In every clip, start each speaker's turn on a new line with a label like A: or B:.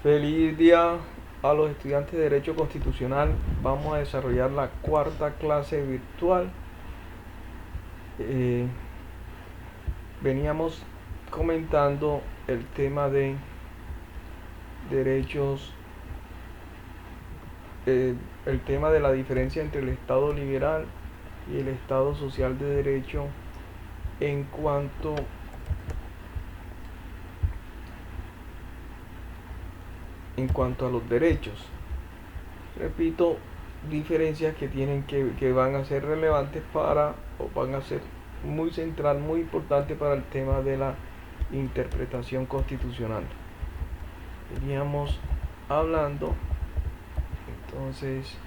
A: Feliz día a los estudiantes de Derecho Constitucional. Vamos a desarrollar la cuarta clase virtual. Eh, Veníamos comentando el tema de derechos, el tema de la diferencia entre el Estado liberal y el Estado social de derecho en cuanto a los derechos. Repito, diferencias que que van a ser relevantes o van a ser muy central, muy importante para el tema de la interpretación constitucional. Veníamos hablando entonces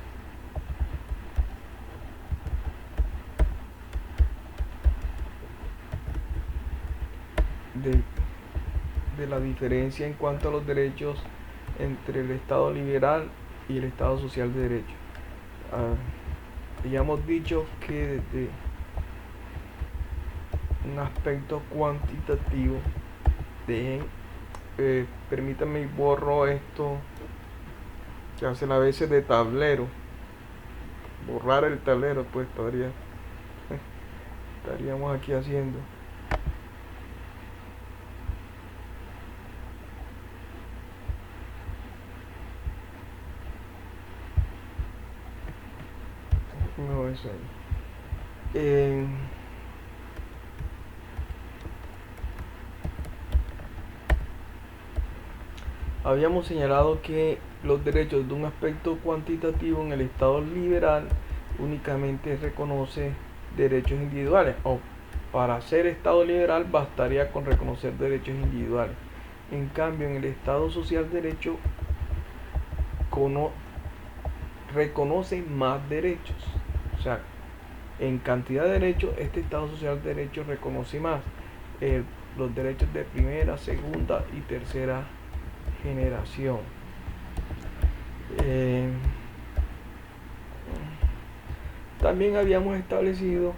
A: de, de la diferencia en cuanto a los derechos entre el Estado liberal y el Estado social de derecho. Habíamos dicho que desde un aspecto cuantitativo, permítanme y borro esto que hacen a veces de tablero, borrar el tablero, pues estaríamos aquí haciendo. No, eso ahí. Habíamos señalado que los derechos de un aspecto cuantitativo en el Estado liberal únicamente reconoce derechos individuales, o para ser Estado liberal bastaría con reconocer derechos individuales. En cambio, en el Estado social de derecho reconoce más derechos. O sea, en cantidad de derechos, este Estado social de derecho reconoce más los derechos de primera, segunda y tercera generación. También habíamos establecido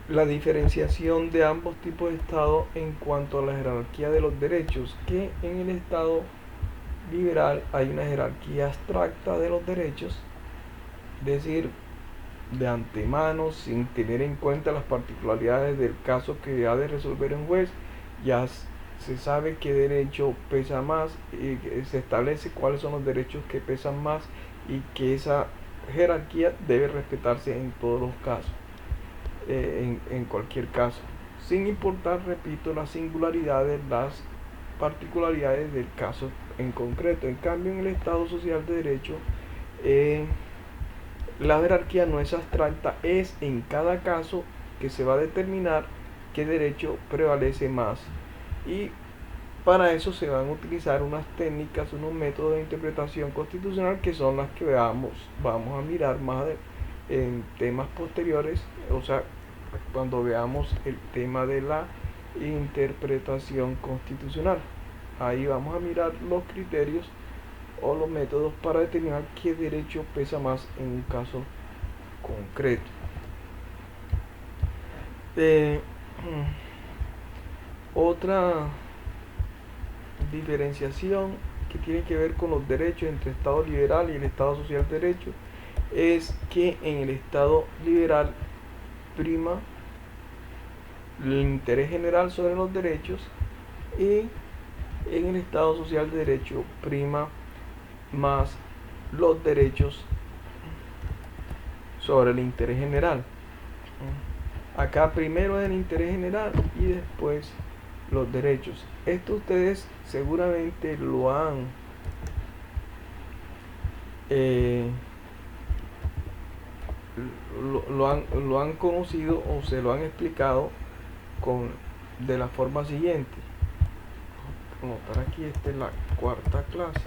A: la diferenciación de ambos tipos de Estado en cuanto a la jerarquía de los derechos, que en el Estado liberal hay una jerarquía abstracta de los derechos, es decir, de antemano, sin tener en cuenta las particularidades del caso que ha de resolver un juez, ya se sabe qué derecho pesa más, y se establece cuáles son los derechos que pesan más y que esa jerarquía debe respetarse en todos los casos, en cualquier caso, sin importar, repito, las singularidades, las particularidades del caso en concreto. En cambio, en el Estado social de derecho, la jerarquía no es abstracta, es en cada caso que se va a determinar qué derecho prevalece más, y para eso se van a utilizar unas técnicas, unos métodos de interpretación constitucional que son las que vamos a mirar más en temas posteriores, o sea, cuando veamos el tema de la interpretación constitucional. Ahí vamos a mirar los criterios o los métodos para determinar qué derecho pesa más en un caso concreto. Otra diferenciación que tiene que ver con los derechos entre el Estado liberal y el Estado social de derecho es que en el Estado liberal prima el interés general sobre los derechos, y en el Estado social de derecho prima más los derechos sobre el interés general. Acá primero es el interés general y después los derechos. Esto ustedes seguramente lo han conocido o se lo han explicado de la forma siguiente. Vamos a notar aquí, esta es la cuarta clase.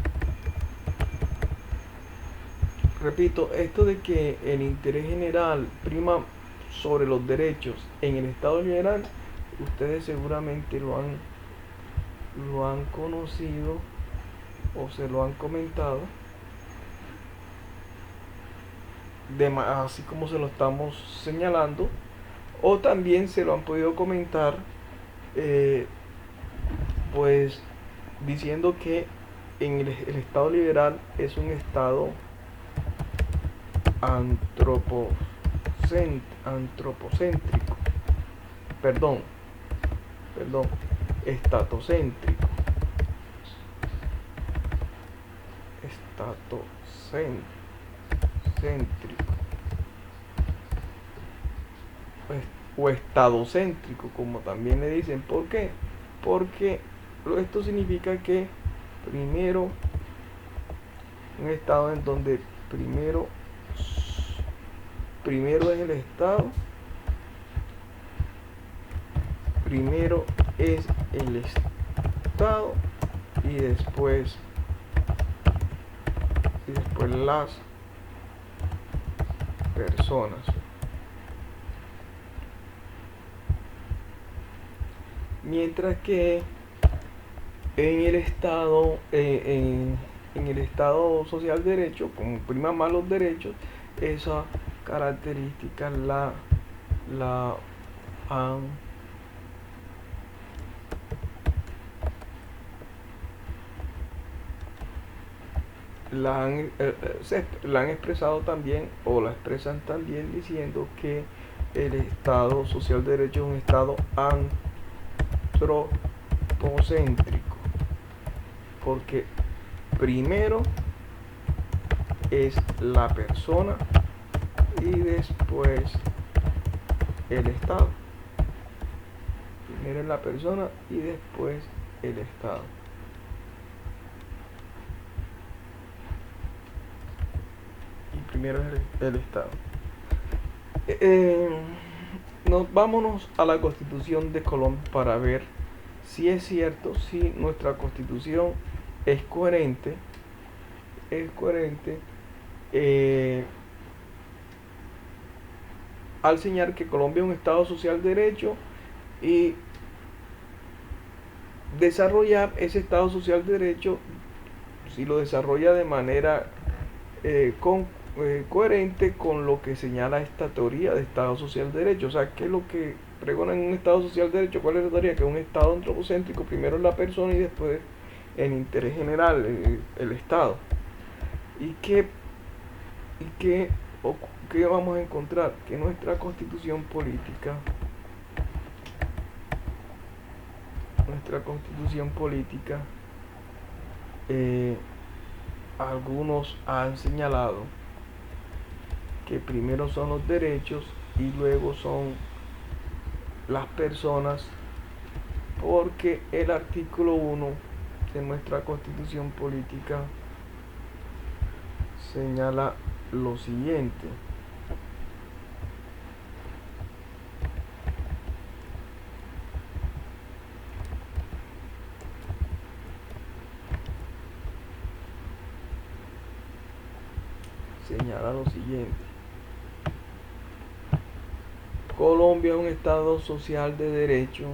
A: Repito, esto de que el interés general prima sobre los derechos en el Estado liberal, ustedes seguramente lo han conocido o se lo han comentado, así como se lo estamos señalando, o también se lo han podido comentar pues diciendo que en el Estado liberal es un Estado antropocéntrico, perdón, estatocéntrico, estatocéntrico, o estadocéntrico, como también le dicen. ¿Por qué? Porque esto significa que primero, un estado en donde primero es el Estado, primero es el Estado y después las personas. Mientras que en el Estado, en el Estado social de derecho, como prima más los derechos, esa característica la han la han expresado también, o la expresan también, diciendo que el Estado social de derecho es un Estado antropocéntrico, porque primero es la persona y después el Estado. Primero es la persona y después el Estado. Y primero es el Estado. Vámonos a la Constitución de Colombia para ver si es cierto, si nuestra Constitución es coherente, al señalar que Colombia es un Estado social de derecho y desarrollar ese Estado social de derecho, si lo desarrolla de manera coherente con lo que señala esta teoría de Estado social de derecho. O sea, ¿qué es lo que pregona en un Estado social de derecho? ¿Cuál es la teoría? Que es un Estado antropocéntrico, primero es la persona y después el interés general, el Estado. ¿Y qué vamos a encontrar? Que nuestra constitución política, algunos han señalado que primero son los derechos y luego son las personas, porque el artículo 1 de nuestra constitución política señala lo siguiente: Colombia es un Estado social de derecho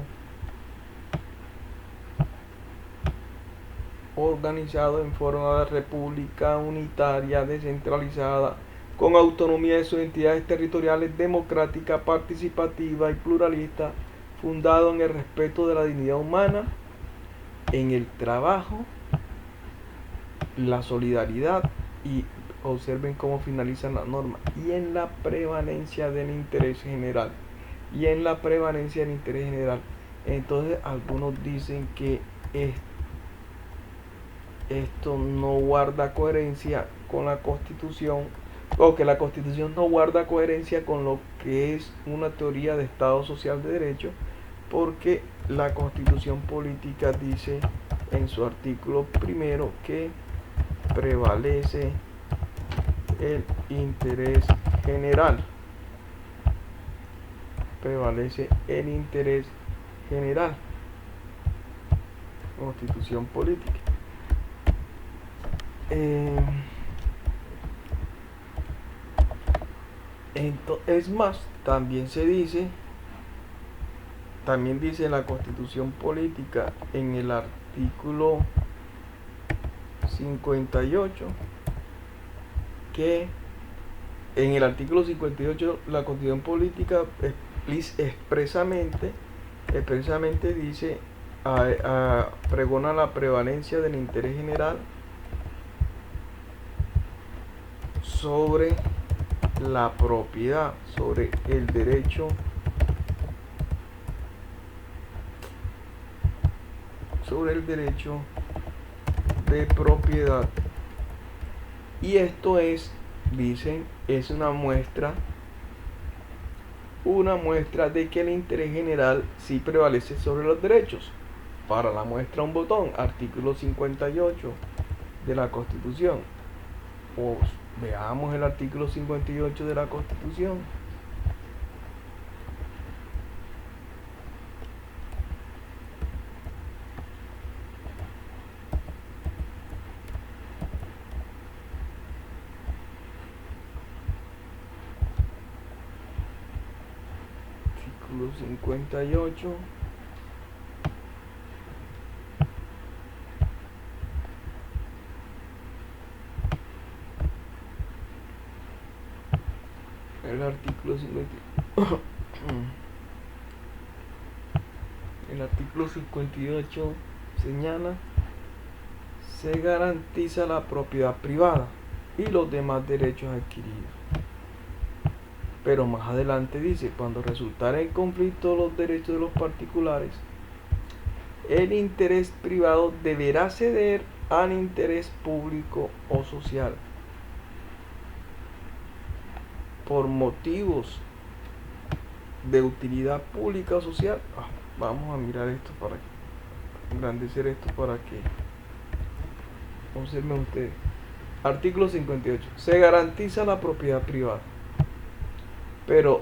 A: organizado en forma de república unitaria, descentralizada, con autonomía de sus entidades territoriales, democrática, participativa y pluralista, fundado en el respeto de la dignidad humana, en el trabajo, la solidaridad y observen cómo finalizan las normas, y en la prevalencia del interés general. Entonces algunos dicen que esto no guarda coherencia con la Constitución, o que la Constitución no guarda coherencia con lo que es una teoría de Estado social de derecho, porque la Constitución política dice en su artículo primero que prevalece el interés general. Constitución política. Es más, también dice en la Constitución política, en el artículo 58, que en el artículo 58 la Constitución política expresamente dice pregona la prevalencia del interés general sobre la propiedad, sobre el derecho de propiedad. Y esto es, dicen, es una muestra de que el interés general sí prevalece sobre los derechos. Para la muestra un botón, artículo 58 de la Constitución. Pues veamos el artículo 58 de la Constitución. Artículo 58. El artículo 58. El artículo 58 señala: se garantiza la propiedad privada y los demás derechos adquiridos. Pero más adelante dice: cuando resultara en conflicto los derechos de los particulares, el interés privado deberá ceder al interés público o social por motivos de utilidad pública o social. Vamos a mirar esto para engrandecer esto para que observen ustedes. Artículo 58. Se garantiza la propiedad privada, pero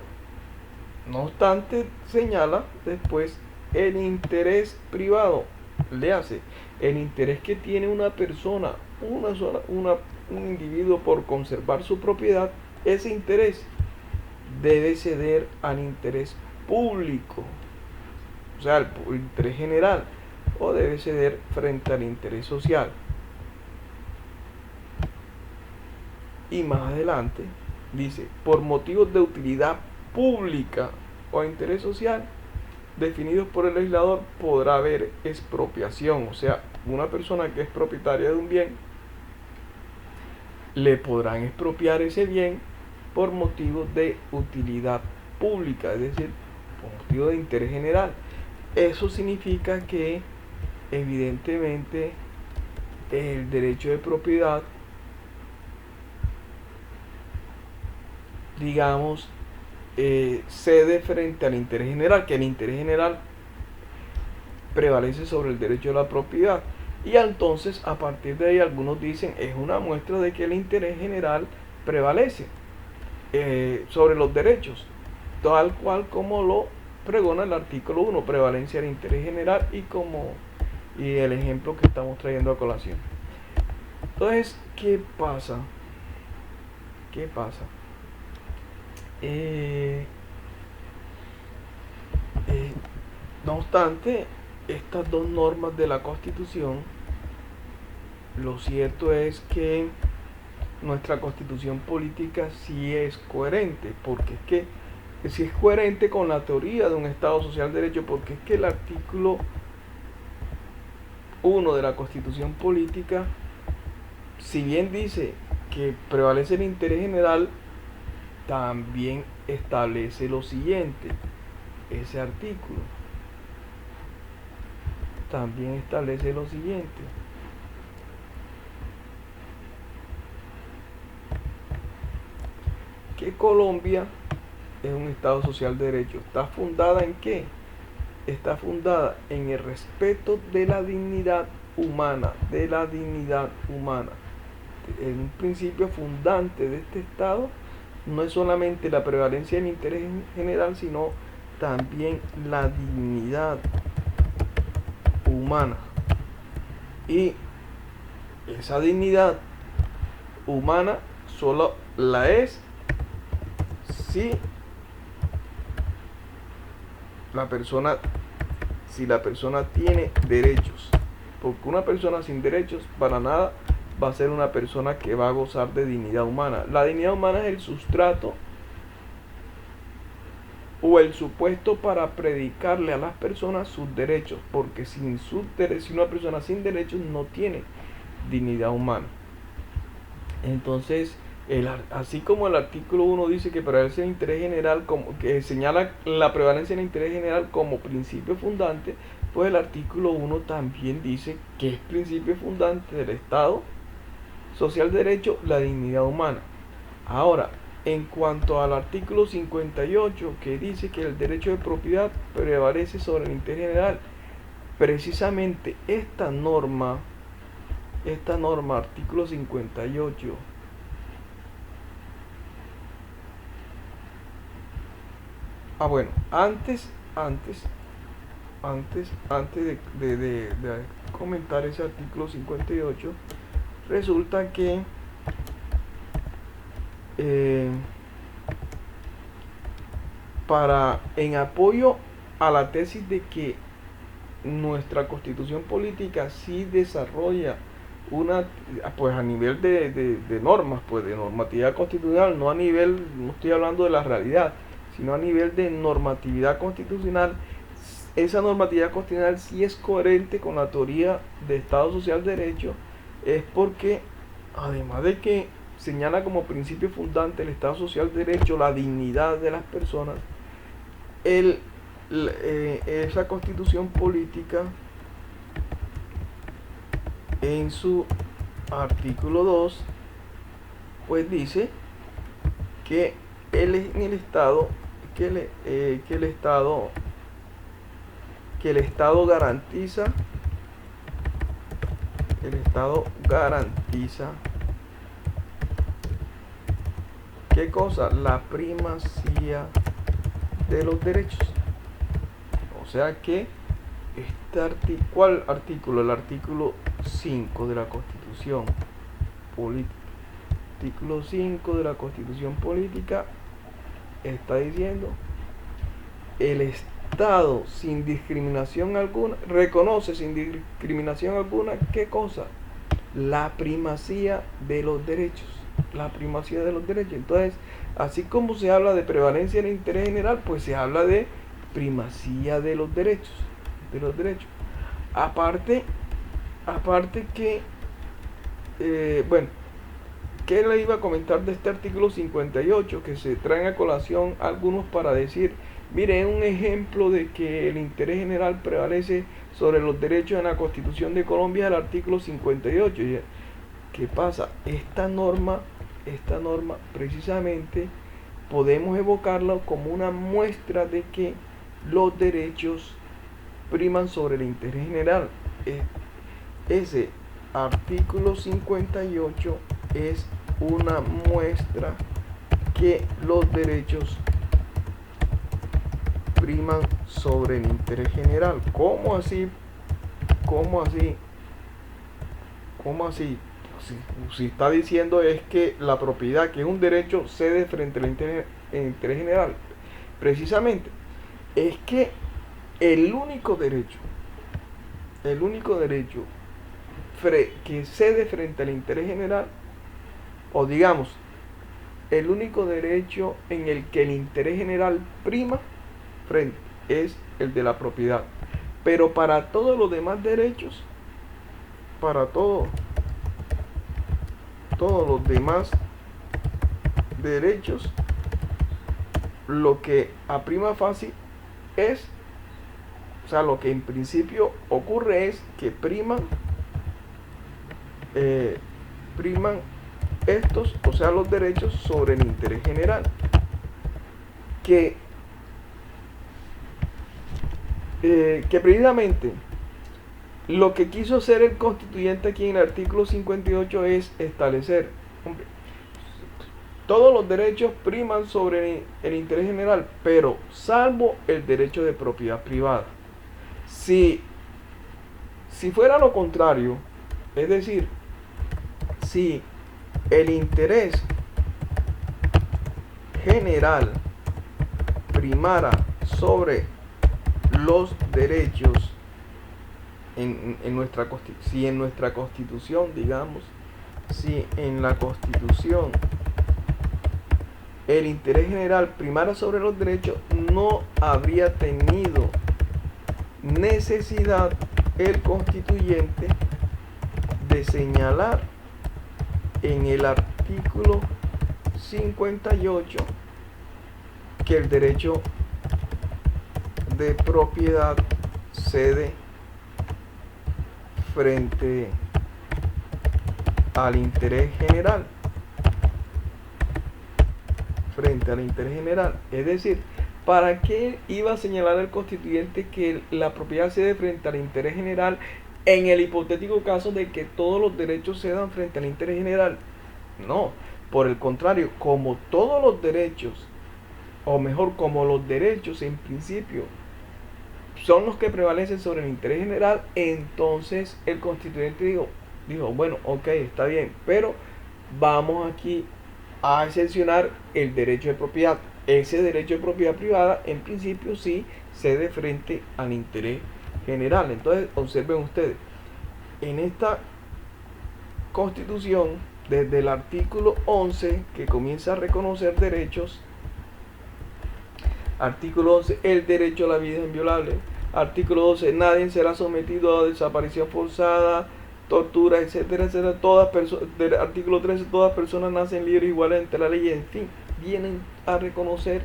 A: no obstante señala después el interés privado, le hace el interés que tiene una persona, un individuo por conservar su propiedad. Ese interés debe ceder al interés público, o sea, el interés general, o debe ceder frente al interés social. Y más adelante dice: por motivos de utilidad pública o interés social definidos por el legislador podrá haber expropiación. O sea, una persona que es propietaria de un bien, le podrán expropiar ese bien por motivos de utilidad pública, es decir, por motivo de interés general. Eso significa que evidentemente el derecho de propiedad, digamos, cede frente al interés general, que el interés general prevalece sobre el derecho de la propiedad. Y entonces, a partir de ahí, algunos dicen es una muestra de que el interés general prevalece sobre los derechos, tal cual como lo pregona el artículo 1, prevalencia del interés general, y el ejemplo que estamos trayendo a colación. Entonces, ¿qué pasa? No obstante estas dos normas de la Constitución, lo cierto es que nuestra Constitución política sí es coherente, porque es que sí es coherente con la teoría de un Estado social de derecho, porque es que el artículo 1 de la Constitución política, si bien dice que prevalece el interés general, también establece lo siguiente. Ese artículo también establece lo siguiente: que Colombia es un Estado social de derecho. ¿Está fundada en qué? Está fundada en el respeto de la dignidad humana, En un principio fundante de este Estado no es solamente la prevalencia del interés general, sino también la dignidad humana. Y esa dignidad humana solo la es si la persona tiene derechos, porque una persona sin derechos para nada va a ser una persona que va a gozar de dignidad humana. La dignidad humana es el sustrato o el supuesto para predicarle a las personas sus derechos, porque sin una persona sin derechos no tiene dignidad humana. Entonces, así como el artículo 1 dice que prevalece el interés general, como que señala la prevalencia del interés general como principio fundante, pues el artículo 1 también dice que es principio fundante del Estado social de derecho la dignidad humana. Ahora, en cuanto al artículo 58, que dice que el derecho de propiedad prevalece sobre el interés general, precisamente esta norma, artículo 58, bueno, antes de comentar ese artículo 58, resulta que en apoyo a la tesis de que nuestra constitución política sí desarrolla pues a nivel de normas, pues de normatividad constitucional, no estoy hablando de la realidad, sino a nivel de normatividad constitucional. Esa normatividad constitucional sí es coherente con la teoría de Estado Social de Derecho, es porque además de que señala como principio fundante el Estado Social de Derecho la dignidad de las personas, esa constitución política en su artículo 2 pues dice que el Estado garantiza ¿qué cosa? La primacía de los derechos. O sea que ¿cuál artículo? El artículo 5 de la Constitución Política. Artículo 5 de la Constitución Política está diciendo: el Estado sin discriminación alguna reconoce sin discriminación alguna ¿qué cosa? La primacía de los derechos. La primacía de los derechos. Entonces, así como se habla de prevalencia del interés general, pues se habla de primacía de los derechos. Aparte que, bueno, ¿qué le iba a comentar de este artículo 58? Que se traen a colación algunos para decir, mire, un ejemplo de que el interés general prevalece sobre los derechos en la Constitución de Colombia, el artículo 58. ¿Qué pasa? Esta norma precisamente podemos evocarla como una muestra de que los derechos priman sobre el interés general. Ese artículo 58 es una muestra que los derechos priman sobre el interés general. ¿Cómo así? Si está diciendo es que la propiedad, que es un derecho, cede frente al interés general. Precisamente, es que el único derecho que cede frente al interés general, o digamos, el único derecho en el que el interés general prima frente es el de la propiedad. Pero para todos los demás derechos, para todos los demás derechos, lo que a prima facie es, o sea, lo que en principio ocurre es que priman estos, o sea, los derechos sobre el interés general. Que precisamente lo que quiso hacer el constituyente aquí en el artículo 58 es establecer, todos los derechos priman sobre el interés general, pero salvo el derecho de propiedad privada. Si fuera lo contrario, es decir, si el interés general primara sobre los derechos si en nuestra constitución, digamos, si en la constitución el interés general primara sobre los derechos, no habría tenido necesidad el constituyente de señalar en el artículo 58 que el derecho de propiedad cede frente al interés general. Es decir, ¿para qué iba a señalar el constituyente que la propiedad cede frente al interés general en el hipotético caso de que todos los derechos cedan frente al interés general? No, por el contrario, como todos los derechos, o mejor, como los derechos en principio son los que prevalecen sobre el interés general, entonces el constituyente dijo, bueno, ok, está bien, pero vamos aquí a excepcionar el derecho de propiedad. Ese derecho de propiedad privada, en principio, sí cede frente al interés general. Entonces, observen ustedes, en esta Constitución, desde el artículo 11, que comienza a reconocer derechos, artículo 11, el derecho a la vida es inviolable. Artículo 12, nadie será sometido a desaparición forzada, tortura, etcétera, etcétera. Artículo 13, todas personas nacen libres iguales ante la ley. En fin, vienen a reconocer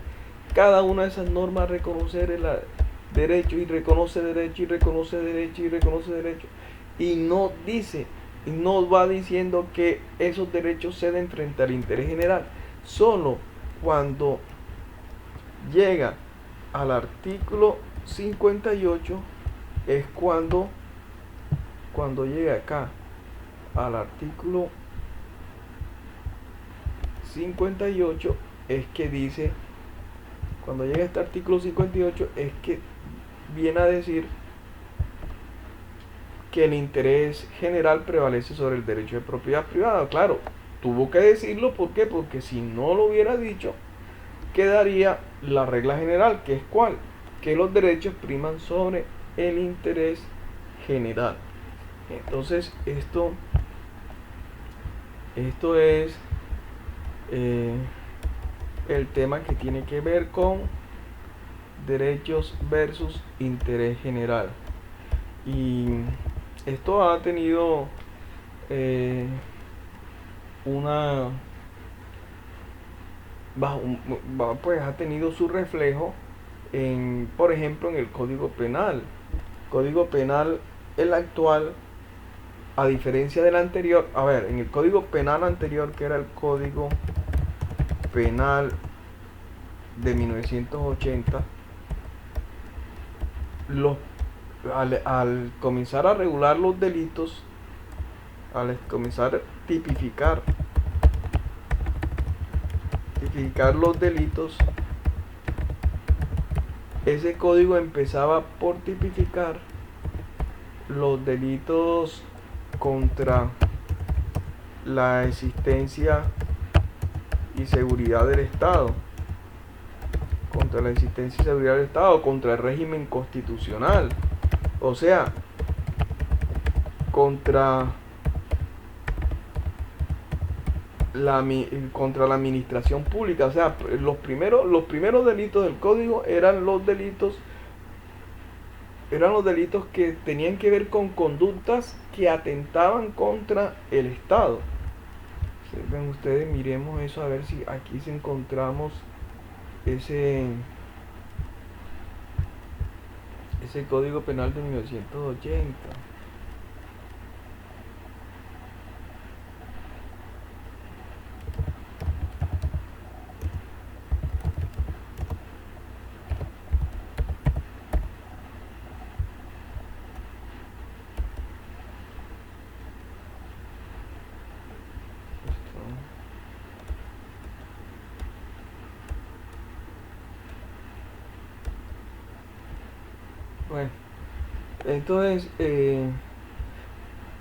A: cada una de esas normas, a reconocer el derecho, y reconoce derecho, y reconoce derecho, y reconoce derecho. Y no dice, no va diciendo que esos derechos ceden frente al interés general. Solo cuando llega al artículo 58 es cuando llega acá al artículo 58 es que dice, cuando llega a este artículo 58 es que viene a decir que el interés general prevalece sobre el derecho de propiedad privada. Claro, tuvo que decirlo, ¿por qué? Porque si no lo hubiera dicho, quedaría la regla general, que es ¿cuál? Que los derechos priman sobre el interés general. Entonces esto es el tema que tiene que ver con derechos versus interés general. Y esto ha tenido pues ha tenido su reflejo por ejemplo, en el Código Penal. Código Penal, el actual, a diferencia del anterior, en el Código Penal anterior, que era el Código Penal de 1980, al comenzar a regular los delitos, al comenzar a tipificar los delitos, ese código empezaba por tipificar los delitos contra la existencia y seguridad del Estado, contra el régimen constitucional, o sea, contra la administración pública. O sea, los primeros delitos del código eran los delitos que tenían que ver con conductas que atentaban contra el Estado. Ven ustedes, miremos eso, a ver si aquí se encontramos ese Código Penal de 1980. Bueno, entonces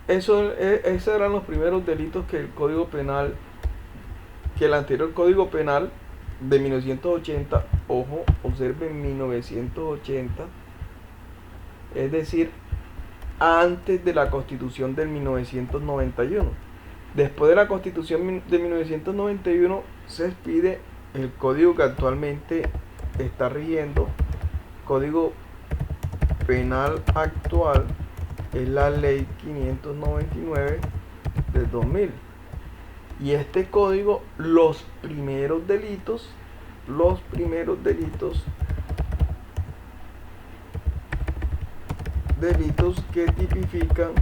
A: esos eran los primeros delitos que el anterior Código Penal de 1980, ojo, observen 1980, es decir, antes de la Constitución del 1991. Después de la Constitución de 1991 se expide el código que actualmente está rigiendo, código penal actual, es la ley 599 del 2000. Y este código, los primeros delitos que tipifican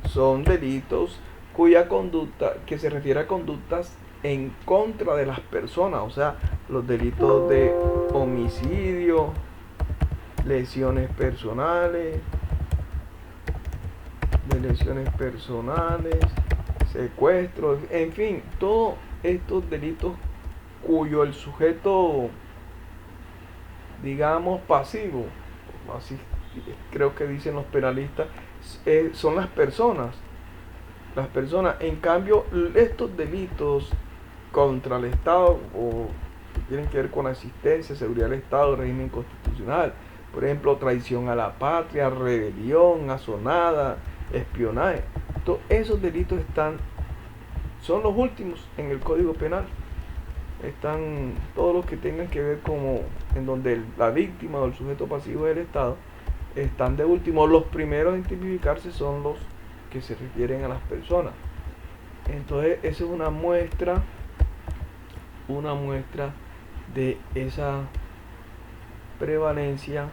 A: son delitos cuya conducta, que se refiere a conductas en contra de las personas, o sea, los delitos de homicidio, lesiones personales, secuestros, en fin, todos estos delitos cuyo el sujeto, digamos, pasivo, así creo que dicen los penalistas, son las personas. En cambio, estos delitos contra el Estado o que tienen que ver con asistencia, seguridad del Estado, régimen constitucional, por ejemplo, traición a la patria, rebelión, asonada, espionaje, todos esos delitos son los últimos en el Código Penal. Están todos los que tengan que ver como en donde la víctima o el sujeto pasivo del Estado están de último. Los primeros en tipificarse son los que se refieren a las personas. Entonces esa es una muestra de esa prevalencia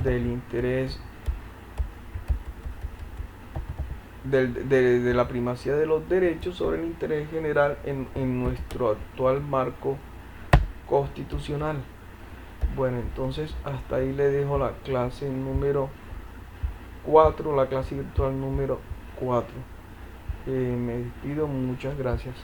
A: del interés de la primacía de los derechos sobre el interés general en nuestro actual marco constitucional. Bueno, entonces hasta ahí le dejo la clase número 4, la clase virtual número 4. Me despido, muchas gracias.